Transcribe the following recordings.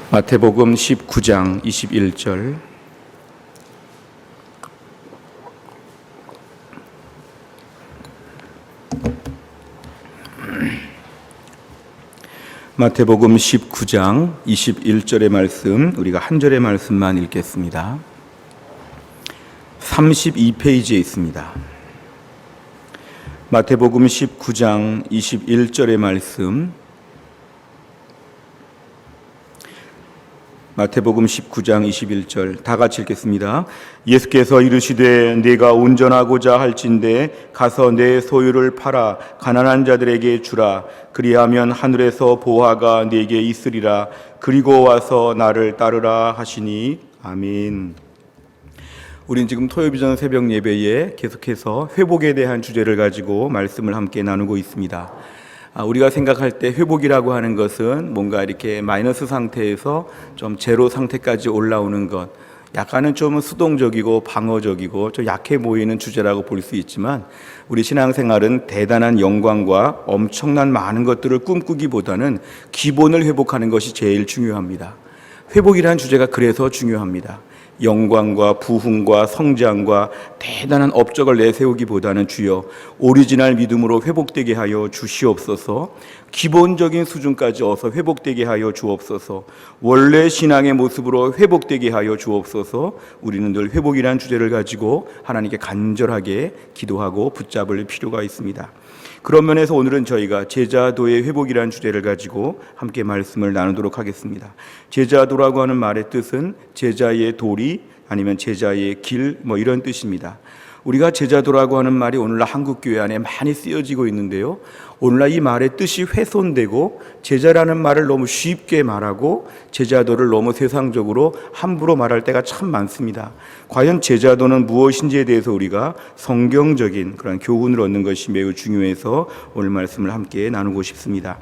마태복음 19장 21절. 마태복음 19장 21절의 말씀, 우리가 한 절의 말씀만 읽겠습니다. 32페이지에 있습니다. 마태복음 19장 21절의 말씀, 마태복음 19장 21절 다 같이 읽겠습니다. 예수께서 이르시되 네가 온전하고자 할진대 가서 내 소유를 팔아 가난한 자들에게 주라. 그리하면 하늘에서 보화가 네게 있으리라. 그리고 와서 나를 따르라 하시니. 아멘. 우린 지금 토요비전 새벽 예배에 계속해서 회복에 대한 주제를 가지고 말씀을 함께 나누고 있습니다. 우리가 생각할 때 회복이라고 하는 것은 뭔가 이렇게 마이너스 상태에서 좀 제로 상태까지 올라오는 것, 약간은 좀 수동적이고 방어적이고 좀 약해 보이는 주제라고 볼 수 있지만, 우리 신앙생활은 대단한 영광과 엄청난 많은 것들을 꿈꾸기보다는 기본을 회복하는 것이 제일 중요합니다. 회복이라는 주제가 그래서 중요합니다. 영광과 부흥과 성장과 대단한 업적을 내세우기보다는 주여 오리지널 믿음으로 회복되게 하여 주시옵소서. 기본적인 수준까지 어서 회복되게 하여 주옵소서. 원래 신앙의 모습으로 회복되게 하여 주옵소서. 우리는 늘 회복이라는 주제를 가지고 하나님께 간절하게 기도하고 붙잡을 필요가 있습니다. 그런 면에서 오늘은 저희가 제자도의 회복이라는 주제를 가지고 함께 말씀을 나누도록 하겠습니다. 제자도라고 하는 말의 뜻은 제자의 도리 아니면 제자의 길 이런 뜻입니다. 우리가 제자도라고 하는 말이 오늘날 한국교회 안에 많이 쓰여지고 있는데요, 오늘날 이 말의 뜻이 훼손되고 제자라는 말을 너무 쉽게 말하고 제자도를 너무 세상적으로 함부로 말할 때가 참 많습니다. 과연 제자도는 무엇인지에 대해서 우리가 성경적인 그런 교훈을 얻는 것이 매우 중요해서 오늘 말씀을 함께 나누고 싶습니다.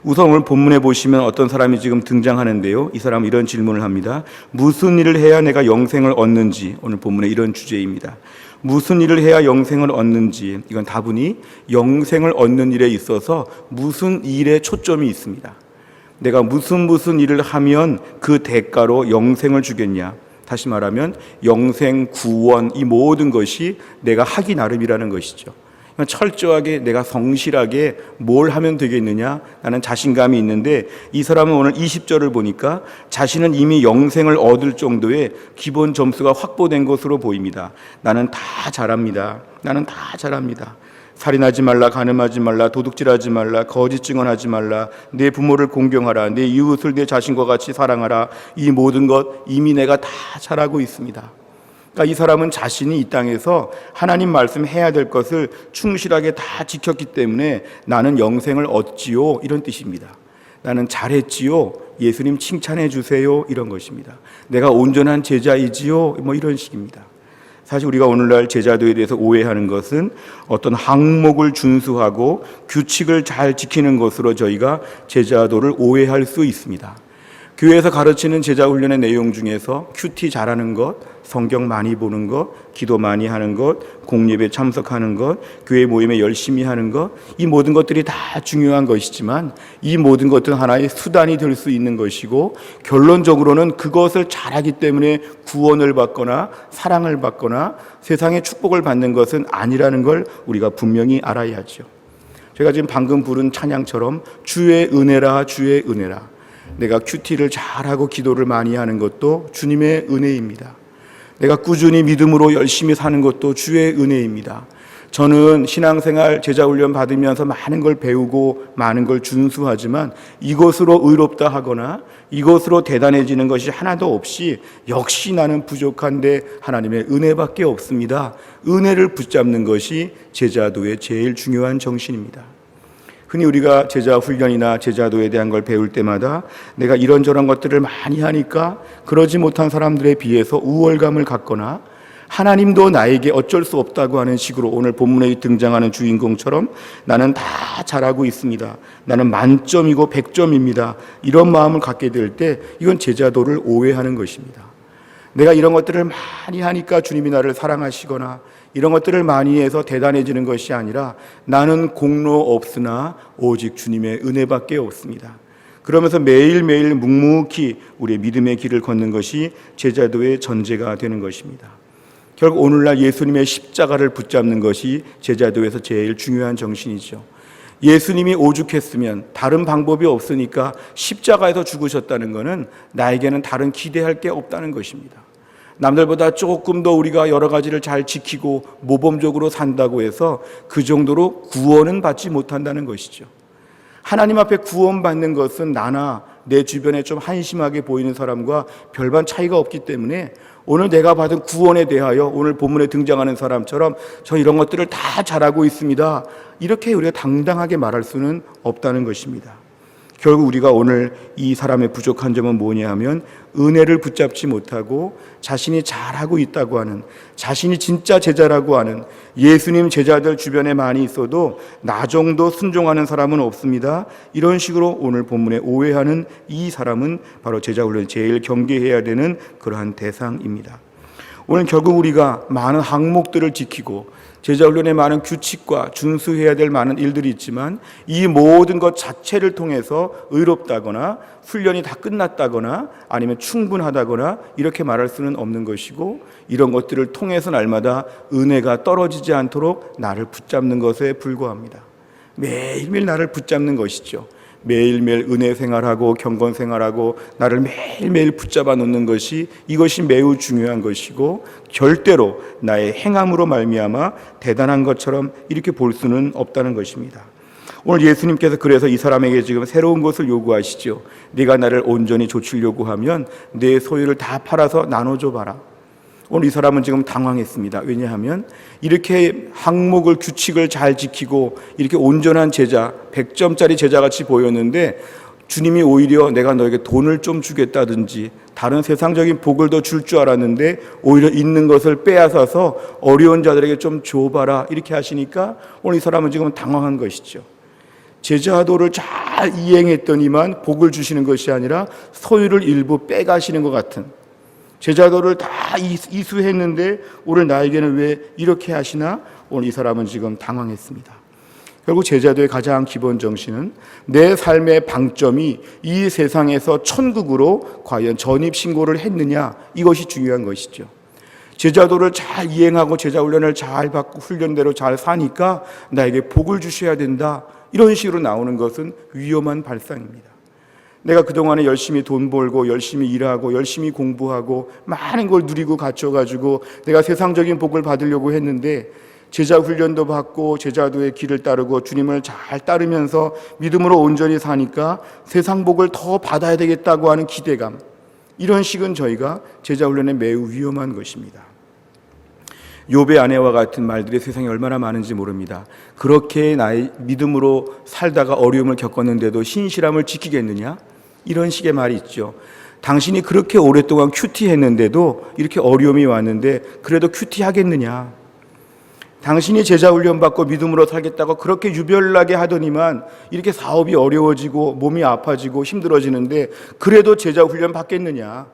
우선 오늘 본문에 보시면 어떤 사람이 지금 등장하는데요, 이 사람은 이런 질문을 합니다. 무슨 일을 해야 내가 영생을 얻는지. 오늘 본문의 이런 주제입니다. 무슨 일을 해야 영생을 얻는지. 이건 다분히 영생을 얻는 일에 있어서 무슨 일에 초점이 있습니다. 내가 무슨 일을 하면 그 대가로 영생을 주겠냐. 다시 말하면 영생, 구원, 이 모든 것이 내가 하기 나름이라는 것이죠. 철저하게 내가 성실하게 뭘 하면 되겠느냐, 나는 자신감이 있는데, 이 사람은 오늘 20절을 보니까 자신은 이미 영생을 얻을 정도의 기본 점수가 확보된 것으로 보입니다. 나는 다 잘합니다. 나는 다 잘합니다. 살인하지 말라, 간음하지 말라, 도둑질하지 말라, 거짓 증언하지 말라, 내 부모를 공경하라, 내 이웃을 내 자신과 같이 사랑하라. 이 모든 것 이미 내가 다 잘하고 있습니다. 그러니까 이 사람은 자신이 이 땅에서 하나님 말씀해야 될 것을 충실하게 다 지켰기 때문에 나는 영생을 얻지요, 이런 뜻입니다. 나는 잘했지요, 예수님 칭찬해 주세요, 이런 것입니다. 내가 온전한 제자이지요, 이런 식입니다. 사실 우리가 오늘날 제자도에 대해서 오해하는 것은 어떤 항목을 준수하고 규칙을 잘 지키는 것으로 저희가 제자도를 오해할 수 있습니다. 교회에서 가르치는 제자 훈련의 내용 중에서 큐티 잘하는 것, 성경 많이 보는 것, 기도 많이 하는 것, 공예배 참석하는 것, 교회 모임에 열심히 하는 것, 이 모든 것들이 다 중요한 것이지만 이 모든 것들은 하나의 수단이 될 수 있는 것이고, 결론적으로는 그것을 잘하기 때문에 구원을 받거나 사랑을 받거나 세상의 축복을 받는 것은 아니라는 걸 우리가 분명히 알아야 하죠. 제가 지금 방금 부른 찬양처럼 주의 은혜라, 주의 은혜라. 내가 큐티를 잘하고 기도를 많이 하는 것도 주님의 은혜입니다. 내가 꾸준히 믿음으로 열심히 사는 것도 주의 은혜입니다. 저는 신앙생활 제자훈련 받으면서 많은 걸 배우고 많은 걸 준수하지만 이것으로 의롭다 하거나 이것으로 대단해지는 것이 하나도 없이 역시 나는 부족한데 하나님의 은혜밖에 없습니다. 은혜를 붙잡는 것이 제자도의 제일 중요한 정신입니다. 흔히 우리가 제자 훈련이나 제자도에 대한 걸 배울 때마다 내가 이런저런 것들을 많이 하니까 그러지 못한 사람들에 비해서 우월감을 갖거나 하나님도 나에게 어쩔 수 없다고 하는 식으로 오늘 본문에 등장하는 주인공처럼 나는 다 잘하고 있습니다, 나는 만점이고 100점입니다, 이런 마음을 갖게 될 때 이건 제자도를 오해하는 것입니다. 내가 이런 것들을 많이 하니까 주님이 나를 사랑하시거나 이런 것들을 많이 해서 대단해지는 것이 아니라 나는 공로 없으나 오직 주님의 은혜밖에 없습니다. 그러면서 매일매일 묵묵히 우리의 믿음의 길을 걷는 것이 제자도의 전제가 되는 것입니다. 결국 오늘날 예수님의 십자가를 붙잡는 것이 제자도에서 제일 중요한 정신이죠. 예수님이 오죽했으면 다른 방법이 없으니까 십자가에서 죽으셨다는 것은 나에게는 다른 기대할 게 없다는 것입니다. 남들보다 조금 더 우리가 여러 가지를 잘 지키고 모범적으로 산다고 해서 그 정도로 구원은 받지 못한다는 것이죠. 하나님 앞에 구원받는 것은 나나 내 주변에 좀 한심하게 보이는 사람과 별반 차이가 없기 때문에 오늘 내가 받은 구원에 대하여 오늘 본문에 등장하는 사람처럼 저 이런 것들을 다 잘하고 있습니다, 이렇게 우리가 당당하게 말할 수는 없다는 것입니다. 결국 우리가 오늘 이 사람의 부족한 점은 뭐냐 하면 은혜를 붙잡지 못하고 자신이 잘하고 있다고 하는, 자신이 진짜 제자라고 하는 예수님 제자들 주변에 많이 있어도 나 정도 순종하는 사람은 없습니다, 이런 식으로 오늘 본문에 오해하는 이 사람은 바로 제자 훈련에 제일 경계해야 되는 그러한 대상입니다. 오늘 결국 우리가 많은 항목들을 지키고 제자훈련에 많은 규칙과 준수해야 될 많은 일들이 있지만 이 모든 것 자체를 통해서 의롭다거나 훈련이 다 끝났다거나 아니면 충분하다거나 이렇게 말할 수는 없는 것이고, 이런 것들을 통해서 날마다 은혜가 떨어지지 않도록 나를 붙잡는 것에 불과합니다. 매일매일 나를 붙잡는 것이죠. 매일매일 은혜 생활하고 경건 생활하고 나를 매일매일 붙잡아 놓는 것이, 이것이 매우 중요한 것이고 절대로 나의 행함으로 말미암아 대단한 것처럼 이렇게 볼 수는 없다는 것입니다. 오늘 예수님께서 그래서 이 사람에게 지금 새로운 것을 요구하시죠. 네가 나를 온전히 좇으려고 하면 내 소유를 다 팔아서 나눠줘 봐라. 오늘 이 사람은 지금 당황했습니다. 왜냐하면 이렇게 항목을, 규칙을 잘 지키고 이렇게 온전한 제자, 100점짜리 제자같이 보였는데 주님이 오히려 내가 너에게 돈을 좀 주겠다든지 다른 세상적인 복을 더 줄 줄 알았는데 오히려 있는 것을 빼앗아서 어려운 자들에게 좀 줘봐라, 이렇게 하시니까 오늘 이 사람은 지금 당황한 것이죠. 제자도를 잘 이행했더니만 복을 주시는 것이 아니라 소유를 일부 빼가시는 것 같은, 제자도를 다 이수했는데 오늘 나에게는 왜 이렇게 하시나? 오늘 이 사람은 지금 당황했습니다. 결국 제자도의 가장 기본 정신은 내 삶의 방점이 이 세상에서 천국으로 과연 전입신고를 했느냐, 이것이 중요한 것이죠. 제자도를 잘 이행하고 제자훈련을 잘 받고 훈련대로 잘 사니까 나에게 복을 주셔야 된다, 이런 식으로 나오는 것은 위험한 발상입니다. 내가 그동안에 열심히 돈 벌고 열심히 일하고 열심히 공부하고 많은 걸 누리고 갖춰가지고 내가 세상적인 복을 받으려고 했는데 제자 훈련도 받고 제자도의 길을 따르고 주님을 잘 따르면서 믿음으로 온전히 사니까 세상 복을 더 받아야 되겠다고 하는 기대감, 이런 식은 저희가 제자 훈련에 매우 위험한 것입니다. 욥의 아내와 같은 말들이 세상에 얼마나 많은지 모릅니다. 그렇게 나의 믿음으로 살다가 어려움을 겪었는데도 신실함을 지키겠느냐? 이런 식의 말이 있죠. 당신이 그렇게 오랫동안 큐티했는데도 이렇게 어려움이 왔는데 그래도 큐티하겠느냐? 당신이 제자 훈련 받고 믿음으로 살겠다고 그렇게 유별나게 하더니만 이렇게 사업이 어려워지고 몸이 아파지고 힘들어지는데 그래도 제자 훈련 받겠느냐?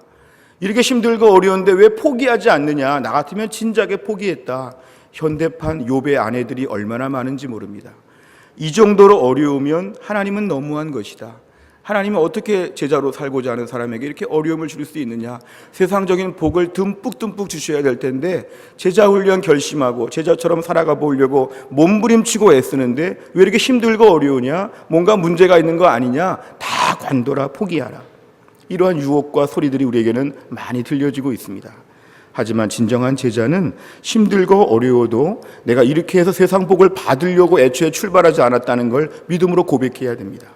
이렇게 힘들고 어려운데 왜 포기하지 않느냐? 나 같으면 진작에 포기했다. 현대판 욥의 아내들이 얼마나 많은지 모릅니다. 이 정도로 어려우면 하나님은 너무한 것이다. 하나님은 어떻게 제자로 살고자 하는 사람에게 이렇게 어려움을 줄 수 있느냐? 세상적인 복을 듬뿍 주셔야 될 텐데 제자 훈련 결심하고 제자처럼 살아가 보려고 몸부림치고 애쓰는데 왜 이렇게 힘들고 어려우냐? 뭔가 문제가 있는 거 아니냐? 다 관둬라, 포기하라. 이러한 유혹과 소리들이 우리에게는 많이 들려지고 있습니다. 하지만 진정한 제자는 힘들고 어려워도 내가 이렇게 해서 세상 복을 받으려고 애초에 출발하지 않았다는 걸 믿음으로 고백해야 됩니다.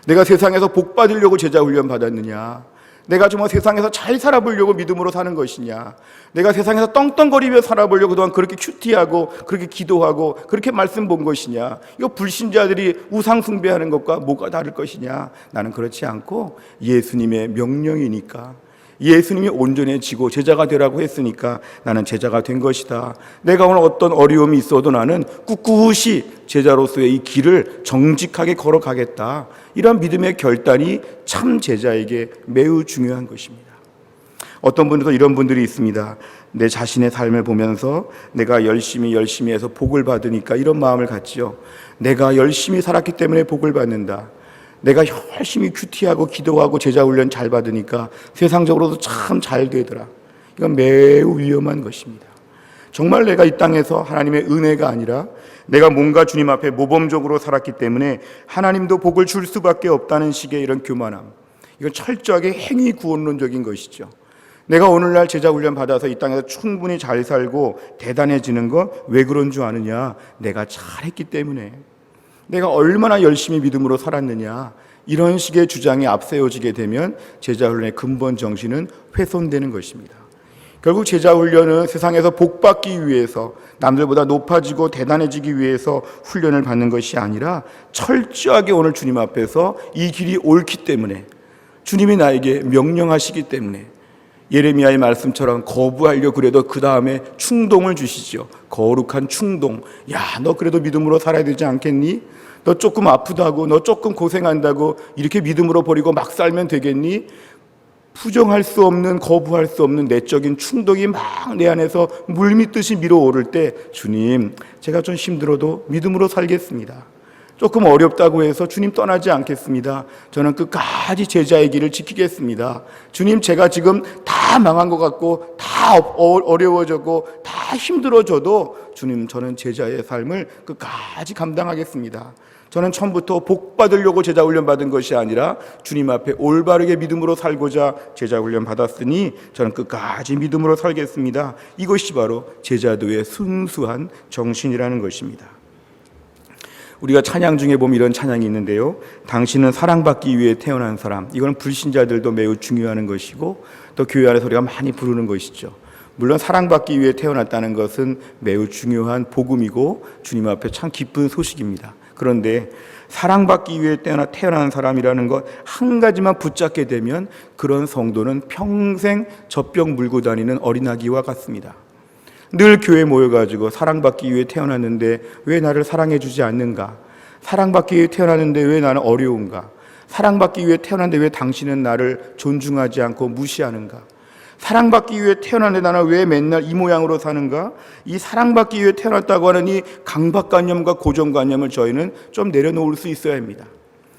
내가 세상에서 복 받으려고 제자 훈련 받았느냐? 내가 정말 세상에서 잘 살아보려고 믿음으로 사는 것이냐? 내가 세상에서 떵떵거리며 살아보려고 그동안 그렇게 큐티하고 그렇게 기도하고 그렇게 말씀 본 것이냐? 이거 불신자들이 우상 숭배하는 것과 뭐가 다를 것이냐? 나는 그렇지 않고 예수님의 명령이니까, 예수님이 온전해지고 제자가 되라고 했으니까 나는 제자가 된 것이다. 내가 오늘 어떤 어려움이 있어도 나는 꿋꿋이 제자로서의 이 길을 정직하게 걸어가겠다. 이런 믿음의 결단이 참 제자에게 매우 중요한 것입니다. 어떤 분들도 이런 분들이 있습니다. 내 자신의 삶을 보면서 내가 열심히 해서 복을 받으니까 이런 마음을 갖지요. 내가 열심히 살았기 때문에 복을 받는다. 내가 열심히 큐티하고 기도하고 제자 훈련 잘 받으니까 세상적으로도 참 잘 되더라. 이건 매우 위험한 것입니다. 정말 내가 이 땅에서 하나님의 은혜가 아니라 내가 뭔가 주님 앞에 모범적으로 살았기 때문에 하나님도 복을 줄 수밖에 없다는 식의 이런 교만함, 이건 철저하게 행위 구원론적인 것이죠. 내가 오늘날 제자 훈련 받아서 이 땅에서 충분히 잘 살고 대단해지는 건 왜 그런 줄 아느냐? 내가 잘했기 때문에, 내가 얼마나 열심히 믿음으로 살았느냐, 이런 식의 주장이 앞세워지게 되면 제자 훈련의 근본 정신은 훼손되는 것입니다. 결국 제자 훈련은 세상에서 복받기 위해서, 남들보다 높아지고 대단해지기 위해서 훈련을 받는 것이 아니라 철저하게 오늘 주님 앞에서 이 길이 옳기 때문에, 주님이 나에게 명령하시기 때문에, 예레미야의 말씀처럼 거부하려 그래도 그 다음에 충동을 주시죠. 거룩한 충동. 야, 너 그래도 믿음으로 살아야 되지 않겠니? 너 조금 아프다고, 너 조금 고생한다고 이렇게 믿음으로 버리고 막 살면 되겠니? 부정할 수 없는, 거부할 수 없는 내적인 충동이 막 내 안에서 물밀듯이 밀어오를 때, 주님, 제가 좀 힘들어도 믿음으로 살겠습니다. 조금 어렵다고 해서 주님 떠나지 않겠습니다. 저는 끝까지 제자의 길을 지키겠습니다. 주님, 제가 지금 다 망한 것 같고 다 어려워졌고 다 힘들어져도 주님, 저는 제자의 삶을 끝까지 감당하겠습니다. 저는 처음부터 복 받으려고 제자 훈련 받은 것이 아니라 주님 앞에 올바르게 믿음으로 살고자 제자 훈련 받았으니 저는 끝까지 믿음으로 살겠습니다. 이것이 바로 제자도의 순수한 정신이라는 것입니다. 우리가 찬양 중에 보면 이런 찬양이 있는데요. 당신은 사랑받기 위해 태어난 사람. 이건 불신자들도 매우 중요한 것이고 또 교회 안에서 우리가 많이 부르는 것이죠. 물론 사랑받기 위해 태어났다는 것은 매우 중요한 복음이고 주님 앞에 참 기쁜 소식입니다. 그런데 사랑받기 위해 태어난 사람이라는 것 한 가지만 붙잡게 되면 그런 성도는 평생 젖병 물고 다니는 어린아기와 같습니다. 늘 교회에 모여가지고 사랑받기 위해 태어났는데 왜 나를 사랑해 주지 않는가? 사랑받기 위해 태어났는데 왜 나는 어려운가? 사랑받기 위해 태어났는데 왜 당신은 나를 존중하지 않고 무시하는가? 사랑받기 위해 태어났는데 나는 왜 맨날 이 모양으로 사는가? 이 사랑받기 위해 태어났다고 하는 이 강박관념과 고정관념을 저희는 좀 내려놓을 수 있어야 합니다.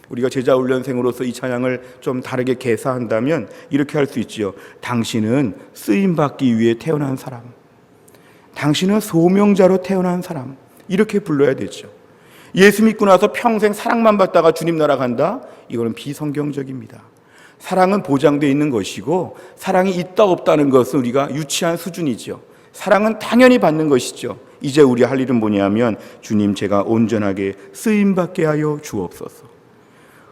우리가 제자훈련생으로서 이 찬양을 좀 다르게 개사한다면 이렇게 할 수 있지요. 당신은 쓰임받기 위해 태어난 사람, 당신은 소명자로 태어난 사람, 이렇게 불러야 되죠. 예수 믿고 나서 평생 사랑만 받다가 주님 나라 간다? 이거는 비성경적입니다. 사랑은 보장되어 있는 것이고 사랑이 있다 없다는 것은 우리가 유치한 수준이죠. 사랑은 당연히 받는 것이죠. 이제 우리 할 일은 뭐냐면 주님, 제가 온전하게 쓰임받게 하여 주옵소서.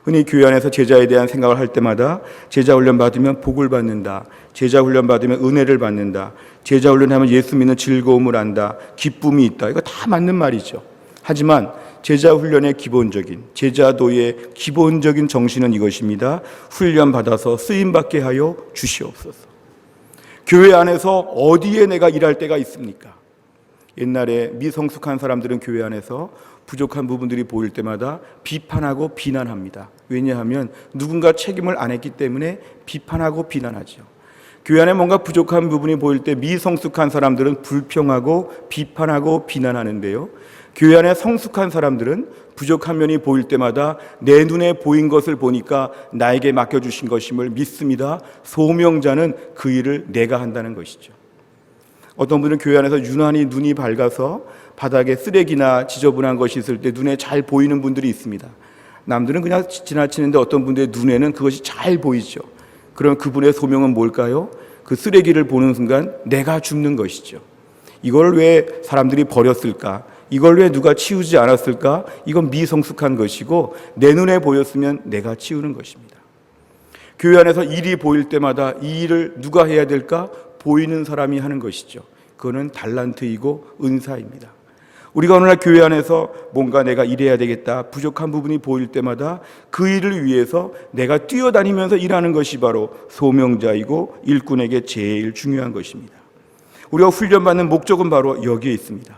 흔히 교회 안에서 제자에 대한 생각을 할 때마다 제자훈련 받으면 복을 받는다, 제자훈련 받으면 은혜를 받는다, 제자훈련하면 예수 믿는 즐거움을 안다, 기쁨이 있다, 이거 다 맞는 말이죠. 하지만 제자훈련의 기본적인, 제자도의 기본적인 정신은 이것입니다. 훈련 받아서 쓰임받게 하여 주시옵소서. 교회 안에서 어디에 내가 일할 때가 있습니까? 옛날에 미성숙한 사람들은 교회 안에서 부족한 부분들이 보일 때마다 비판하고 비난합니다. 왜냐하면 누군가 책임을 안 했기 때문에 비판하고 비난하죠. 교회 안에 뭔가 부족한 부분이 보일 때 미성숙한 사람들은 불평하고 비판하고 비난하는데요. 교회 안에 성숙한 사람들은 부족한 면이 보일 때마다 내 눈에 보인 것을 보니까 나에게 맡겨주신 것임을 믿습니다. 소명자는 그 일을 내가 한다는 것이죠. 어떤 분은 교회 안에서 유난히 눈이 밝아서 바닥에 쓰레기나 지저분한 것이 있을 때 눈에 잘 보이는 분들이 있습니다. 남들은 그냥 지나치는데 어떤 분들의 눈에는 그것이 잘 보이죠. 그럼 그분의 소명은 뭘까요? 그 쓰레기를 보는 순간 내가 죽는 것이죠. 이걸 왜 사람들이 버렸을까? 이걸 왜 누가 치우지 않았을까? 이건 미성숙한 것이고 내 눈에 보였으면 내가 치우는 것입니다. 교회 안에서 일이 보일 때마다 이 일을 누가 해야 될까? 보이는 사람이 하는 것이죠. 그거는 달란트이고 은사입니다. 우리가 오늘날 교회 안에서 뭔가 내가 일해야 되겠다, 부족한 부분이 보일 때마다 그 일을 위해서 내가 뛰어다니면서 일하는 것이 바로 소명자이고 일꾼에게 제일 중요한 것입니다. 우리가 훈련받는 목적은 바로 여기에 있습니다.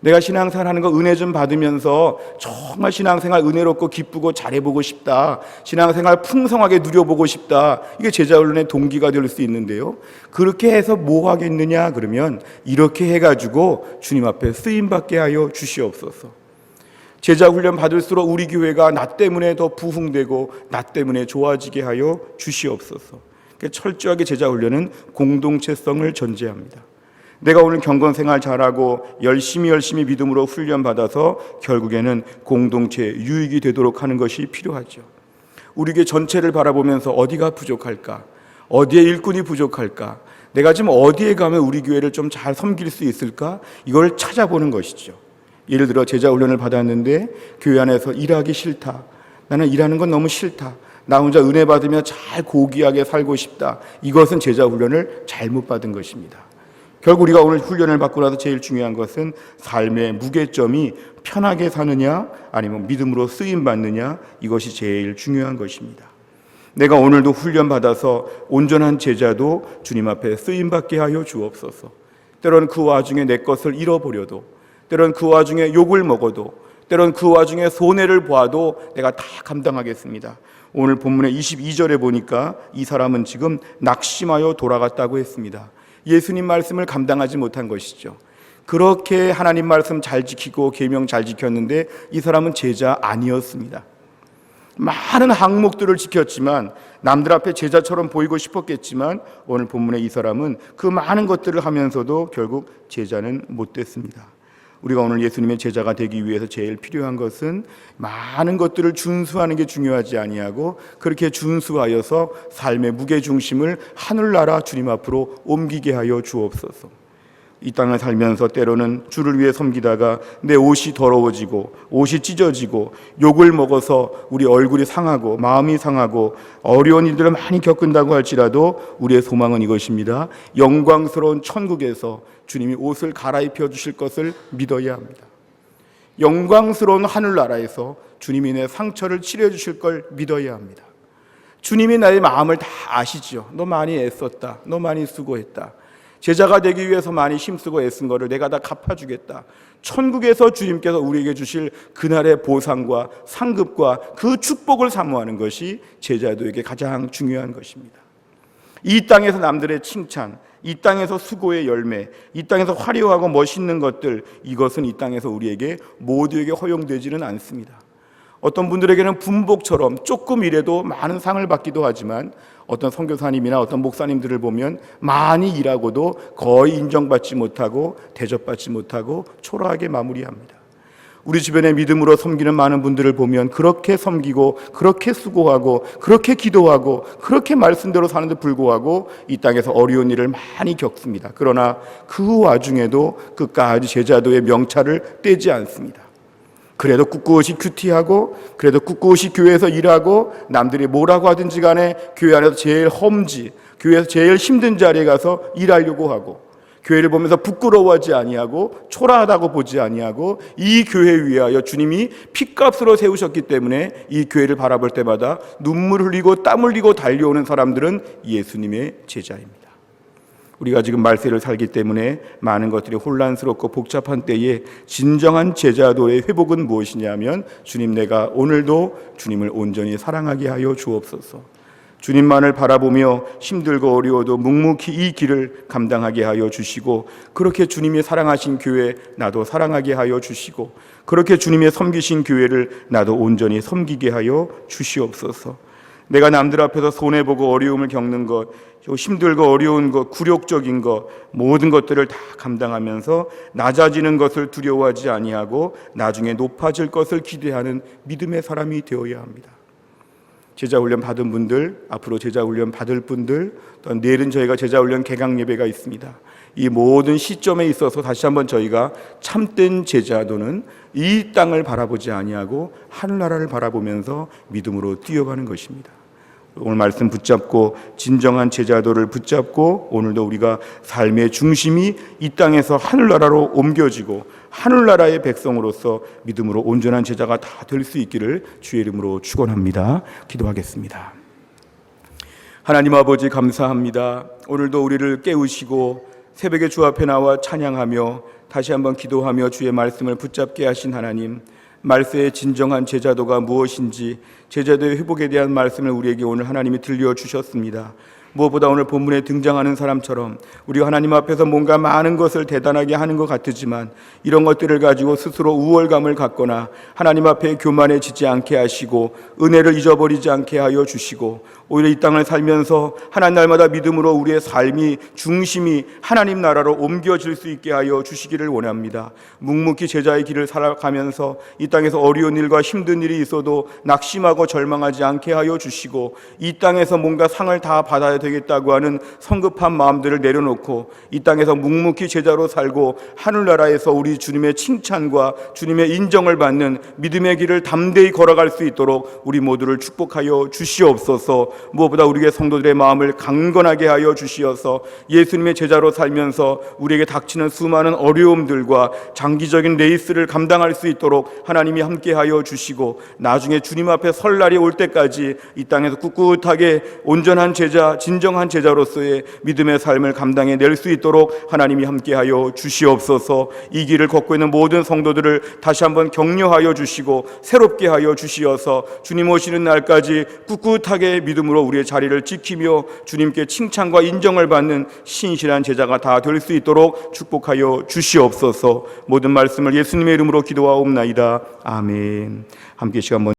내가 신앙생활 하는 거 은혜 좀 받으면서 정말 신앙생활 은혜롭고 기쁘고 잘해보고 싶다, 신앙생활 풍성하게 누려보고 싶다, 이게 제자훈련의 동기가 될 수 있는데요. 그렇게 해서 뭐 하겠느냐 그러면 이렇게 해가지고 주님 앞에 쓰임받게 하여 주시옵소서. 제자 훈련 받을수록 우리 교회가 나 때문에 더 부흥되고 나 때문에 좋아지게 하여 주시옵소서. 철저하게 제자 훈련은 공동체성을 전제합니다. 내가 오늘 경건생활 잘하고 열심히 믿음으로 훈련받아서 결국에는 공동체 유익이 되도록 하는 것이 필요하죠. 우리 교회 전체를 바라보면서 어디가 부족할까? 어디에 일꾼이 부족할까? 내가 지금 어디에 가면 우리 교회를 좀 잘 섬길 수 있을까? 이걸 찾아보는 것이죠. 예를 들어 제자 훈련을 받았는데 교회 안에서 일하기 싫다. 나는 일하는 건 너무 싫다. 나 혼자 은혜 받으며 잘 고귀하게 살고 싶다. 이것은 제자 훈련을 잘못 받은 것입니다. 결국 우리가 오늘 훈련을 받고 나서 제일 중요한 것은 삶의 무게점이 편하게 사느냐 아니면 믿음으로 쓰임 받느냐, 이것이 제일 중요한 것입니다. 내가 오늘도 훈련 받아서 온전한 제자도 주님 앞에 쓰임 받게 하여 주옵소서. 때로는 그 와중에 내 것을 잃어버려도, 때로는 그 와중에 욕을 먹어도, 때로는 그 와중에 손해를 보아도 내가 다 감당하겠습니다. 오늘 본문의 22절에 보니까 이 사람은 지금 낙심하여 돌아갔다고 했습니다. 예수님 말씀을 감당하지 못한 것이죠. 그렇게 하나님 말씀 잘 지키고 계명 잘 지켰는데 이 사람은 제자 아니었습니다. 많은 항목들을 지켰지만 남들 앞에 제자처럼 보이고 싶었겠지만 오늘 본문의 이 사람은 그 많은 것들을 하면서도 결국 제자는 못 됐습니다. 우리가 오늘 예수님의 제자가 되기 위해서 제일 필요한 것은 많은 것들을 준수하는 게 중요하지 아니하고 그렇게 준수하여서 삶의 무게중심을 하늘나라 주님 앞으로 옮기게 하여 주옵소서. 이 땅을 살면서 때로는 주를 위해 섬기다가 내 옷이 더러워지고 옷이 찢어지고 욕을 먹어서 우리 얼굴이 상하고 마음이 상하고 어려운 일들을 많이 겪는다고 할지라도 우리의 소망은 이것입니다. 영광스러운 천국에서 주님이 옷을 갈아입혀 주실 것을 믿어야 합니다. 영광스러운 하늘나라에서 주님이 내 상처를 치료해 주실 걸 믿어야 합니다. 주님이 나의 마음을 다 아시죠. 너 많이 애썼다. 너 많이 수고했다. 제자가 되기 위해서 많이 힘쓰고 애쓴 거를 내가 다 갚아주겠다. 천국에서 주님께서 우리에게 주실 그날의 보상과 상급과 그 축복을 사모하는 것이 제자도에게 가장 중요한 것입니다. 이 땅에서 남들의 칭찬, 이 땅에서 수고의 열매, 이 땅에서 화려하고 멋있는 것들, 이것은 이 땅에서 우리에게 모두에게 허용되지는 않습니다. 어떤 분들에게는 분복처럼 조금 일해도 많은 상을 받기도 하지만 어떤 선교사님이나 어떤 목사님들을 보면 많이 일하고도 거의 인정받지 못하고 대접받지 못하고 초라하게 마무리합니다. 우리 주변에 믿음으로 섬기는 많은 분들을 보면 그렇게 섬기고 그렇게 수고하고 그렇게 기도하고 그렇게 말씀대로 사는데 불구하고 이 땅에서 어려운 일을 많이 겪습니다. 그러나 그 와중에도 끝까지 제자도의 명찰을 떼지 않습니다. 그래도 꿋꿋이 큐티하고 그래도 꿋꿋이 교회에서 일하고 남들이 뭐라고 하든지 간에 교회 안에서 제일 험지, 교회에서 제일 힘든 자리에 가서 일하려고 하고 교회를 보면서 부끄러워하지 아니하고 초라하다고 보지 아니하고 이 교회 위하여 주님이 핏값으로 세우셨기 때문에 이 교회를 바라볼 때마다 눈물 흘리고 땀 흘리고 달려오는 사람들은 예수님의 제자입니다. 우리가 지금 말세를 살기 때문에 많은 것들이 혼란스럽고 복잡한 때에 진정한 제자도의 회복은 무엇이냐면 주님, 내가 오늘도 주님을 온전히 사랑하게 하여 주옵소서. 주님만을 바라보며 힘들고 어려워도 묵묵히 이 길을 감당하게 하여 주시고 그렇게 주님이 사랑하신 교회 나도 사랑하게 하여 주시고 그렇게 주님의 섬기신 교회를 나도 온전히 섬기게 하여 주시옵소서. 내가 남들 앞에서 손해보고 어려움을 겪는 것, 힘들고 어려운 것, 굴욕적인 것, 모든 것들을 다 감당하면서 낮아지는 것을 두려워하지 아니하고 나중에 높아질 것을 기대하는 믿음의 사람이 되어야 합니다. 제자훈련 받은 분들, 앞으로 제자훈련 받을 분들, 또 내일은 저희가 제자훈련 개강 예배가 있습니다. 이 모든 시점에 있어서 다시 한번 저희가 참된 제자도는 이 땅을 바라보지 아니하고 하늘나라를 바라보면서 믿음으로 뛰어가는 것입니다. 오늘 말씀 붙잡고 진정한 제자도를 붙잡고 오늘도 우리가 삶의 중심이 이 땅에서 하늘나라로 옮겨지고 하늘나라의 백성으로서 믿음으로 온전한 제자가 다 될 수 있기를 주의 이름으로 축원합니다. 기도하겠습니다. 하나님 아버지, 감사합니다. 오늘도 우리를 깨우시고 새벽에 주 앞에 나와 찬양하며 다시 한번 기도하며 주의 말씀을 붙잡게 하신 하나님, 말세의 진정한 제자도가 무엇인지 제자도의 회복에 대한 말씀을 우리에게 오늘 하나님이 들려주셨습니다. 무엇보다 오늘 본문에 등장하는 사람처럼 우리가 하나님 앞에서 뭔가 많은 것을 대단하게 하는 것 같지만 이런 것들을 가지고 스스로 우월감을 갖거나 하나님 앞에 교만해지지 않게 하시고 은혜를 잊어버리지 않게 하여 주시고 오히려 이 땅을 살면서 하나님 날마다 믿음으로 우리의 삶이 중심이 하나님 나라로 옮겨질 수 있게 하여 주시기를 원합니다. 묵묵히 제자의 길을 살아가면서 이 땅에서 어려운 일과 힘든 일이 있어도 낙심하고 절망하지 않게 하여 주시고 이 땅에서 뭔가 상을 다 받아야 되겠다고 하는 성급한 마음들을 내려놓고 이 땅에서 묵묵히 제자로 살고 하늘나라에서 우리 주님의 칭찬과 주님의 인정을 받는 믿음의 길을 담대히 걸어갈 수 있도록 우리 모두를 축복하여 주시옵소서. 무엇보다 우리의 성도들의 마음을 강건하게 하여 주시어서 예수님의 제자로 살면서 우리에게 닥치는 수많은 어려움들과 장기적인 레이스를 감당할 수 있도록 하나님이 함께하여 주시고 나중에 주님 앞에 설 날이 올 때까지 이 땅에서 꿋꿋하게 온전한 제자, 진정한 제자로서의 믿음의 삶을 감당해낼 수 있도록 하나님이 함께하여 주시옵소서. 이 길을 걷고 있는 모든 성도들을 다시 한번 격려하여 주시고 새롭게 하여 주시어서 주님 오시는 날까지 꿋꿋하게 믿음으로 우리의 자리를 지키며 주님께 칭찬과 인정을 받는 신실한 제자가 다 될 수 있도록 축복하여 주시옵소서. 모든 말씀을 예수님의 이름으로 기도하옵나이다. 아멘. 함께 시간